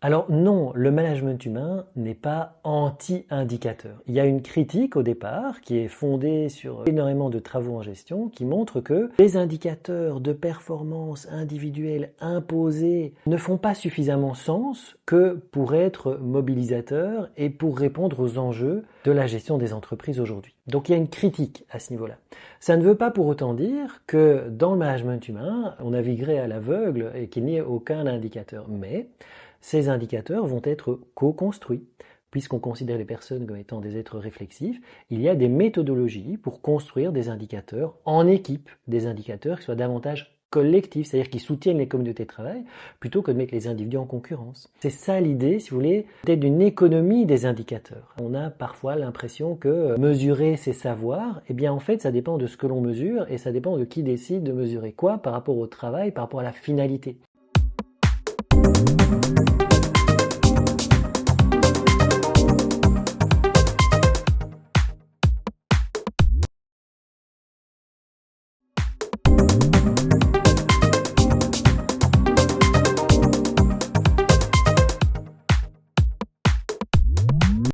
Alors non, le management humain n'est pas anti-indicateur. Il y a une critique au départ qui est fondée sur énormément de travaux en gestion qui montre que les indicateurs de performance individuelle imposés ne font pas suffisamment sens que pour être mobilisateurs et pour répondre aux enjeux de la gestion des entreprises aujourd'hui. Donc il y a une critique à ce niveau-là. Ça ne veut pas pour autant dire que dans le management humain, on naviguerait à l'aveugle et qu'il n'y ait aucun indicateur. Mais ces indicateurs vont être co-construits. Puisqu'on considère les personnes comme étant des êtres réflexifs, il y a des méthodologies pour construire des indicateurs en équipe, des indicateurs qui soient davantage collectifs, c'est-à-dire qui soutiennent les communautés de travail, plutôt que de mettre les individus en concurrence. C'est ça l'idée, si vous voulez, peut-être d'une économie des indicateurs. On a parfois l'impression que mesurer c'est savoir, eh bien en fait ça dépend de ce que l'on mesure et ça dépend de qui décide de mesurer quoi par rapport au travail, par rapport à la finalité.